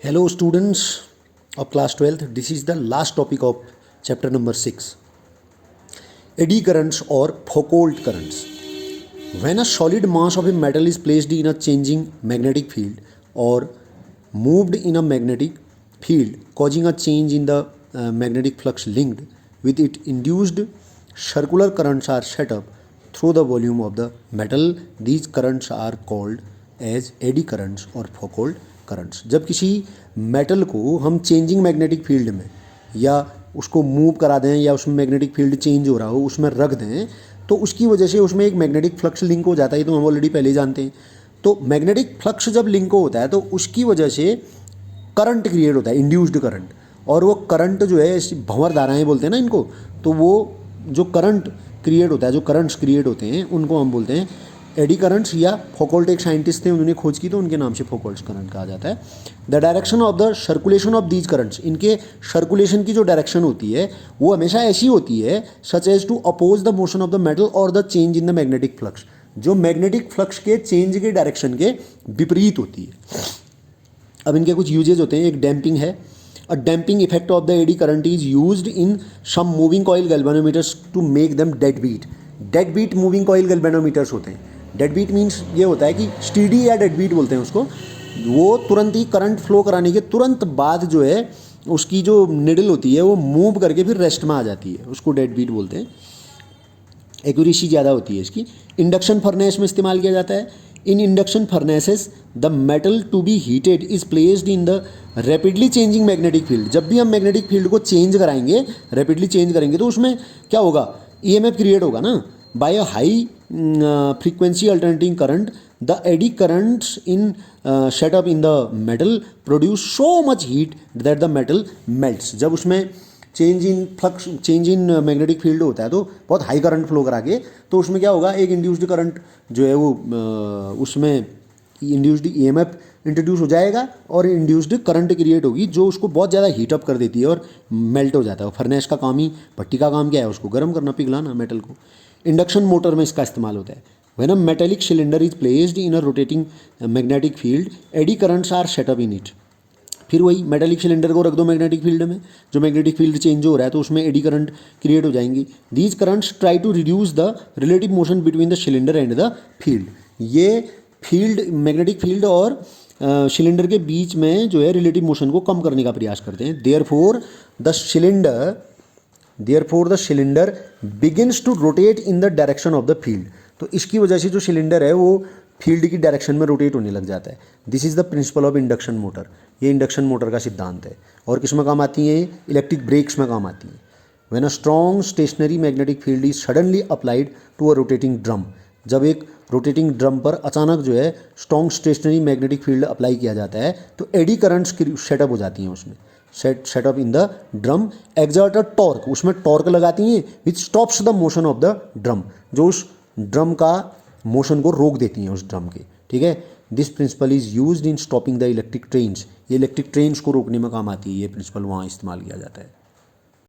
Hello students of class 12th. This is the last topic of chapter number 6. Eddy currents or Foucault currents. When a solid mass of a metal is placed in a changing magnetic field or moved in a magnetic field causing a change in the magnetic flux linked with it, induced circular currents are set up through the volume of the metal. These currents are called as eddy currents or Foucault currents. जब किसी metal को हम changing magnetic field में या उसको move करा दें या उसमें मैग्नेटिक फील्ड चेंज हो रहा हो उसमें रख दें तो उसकी वजह से उसमें एक मैग्नेटिक फ्लक्स लिंक हो जाता है. तो हम ऑलरेडी पहले ही जानते हैं. तो मैग्नेटिक फ्लक्स जब लिंक होता है तो उसकी वजह से करंट क्रिएट होता है, इंड्यूस्ड करंट. और वो करंट जो है भंवर धाराएँ बोलते हैं ना इनको. तो वो जो करंट क्रिएट होता है, जो करंट्स क्रिएट होते हैं उनको हम बोलते हैं एडी करंट्स. या फोकल्ट एक साइंटिस्ट थे, उन्होंने खोज की तो उनके नाम से फोकल्ट करंट कहा जाता है. The direction of the circulation of these currents, इनके सर्कुलेशन की जो डायरेक्शन होती है वो हमेशा ऐसी होती है such as to oppose the motion of the metal और the change in the magnetic flux, जो मैग्नेटिक फ्लक्स के चेंज के डायरेक्शन के विपरीत होती है. अब इनके कुछ यूजेज होते हैं. एक डैम्पिंग है. A damping effect of the eddy current is used in some moving coil galvanometers to make them dead beat. Dead beat moving coil galvanometers होते हैं. डेड बीट मीन्स ये होता है कि स्टीडी या डेड बीट बोलते हैं उसको. वो तुरंत ही करंट फ्लो कराने के तुरंत बाद जो है उसकी जो निडल होती है वो मूव करके फिर रेस्ट में आ जाती है, उसको डेड बीट बोलते हैं. एक्यूरेसी ज़्यादा होती है इसकी. इंडक्शन फर्नेस में इस्तेमाल किया जाता है. In induction furnaces the metal to be heated is placed in the rapidly changing magnetic field. जब भी हम मैग्नेटिक फील्ड को चेंज कराएंगे, रैपिडली चेंज करेंगे तो उसमें क्या होगा, ईएमएफ क्रिएट होगा ना. By a high frequency alternating current, the eddy currents in set up in the metal produce so much heat that the metal melts. जब उसमें change in flux, change in magnetic field होता है तो बहुत high current flow करा के तो उसमें क्या होगा, एक इंड्यूस्ड करंट जो है वो उसमें इंड्यूस्ड ईएमएफ इंट्रोड्यूस हो जाएगा और इंड्यूस्ड करंट क्रिएट होगी जो उसको बहुत ज़्यादा हीटअप कर देती है और मेल्ट हो जाता है. फर्नेस का काम ही, भट्टी का काम क्या है, उसको गर्म करना, पिघलाना मेटल को. इंडक्शन मोटर में इसका इस्तेमाल होता है. When a metallic cylinder is placed in a rotating magnetic field, eddy currents are set up in it. फिर वही मेटेलिक सिलेंडर को रख दो मैग्नेटिक फील्ड में, जो मैग्नेटिक फील्ड चेंज हो रहा है तो उसमें एडी करंट क्रिएट हो जाएंगी. These currents try to reduce the relative motion between the cylinder and the field. ये फील्ड, मैग्नेटिक फील्ड और सिलेंडर के बीच में जो है रिलेटिव मोशन को कम करने का प्रयास करते हैं. Therefore the cylinder begins to rotate in the direction of the field. तो इसकी वजह से जो सिलेंडर है वो फील्ड की डायरेक्शन में रोटेट होने लग जाता है. This is the principle of induction motor. ये इंडक्शन मोटर का सिद्धांत है. और किस में काम आती है, इलेक्ट्रिक ब्रेक्स में काम आती है. When a strong stationary magnetic field is suddenly applied to a rotating drum. जब एक रोटेटिंग ड्रम पर अचानक जो है strong stationary magnetic field apply किया जाता है तो एडी करंट्स सेटअप हो जाती हैं उसमें. Setup in the drum exert a torque. उसमें टॉर्क लगाती हैं which stops the motion of the drum, जो उस ड्रम का मोशन को रोक देती हैं उस ड्रम के. ठीक है. This principle is used in stopping the electric trains. ये इलेक्ट्रिक ट्रेन्स को रोकने में काम आती है. ये प्रिंसिपल वहाँ इस्तेमाल किया जाता है.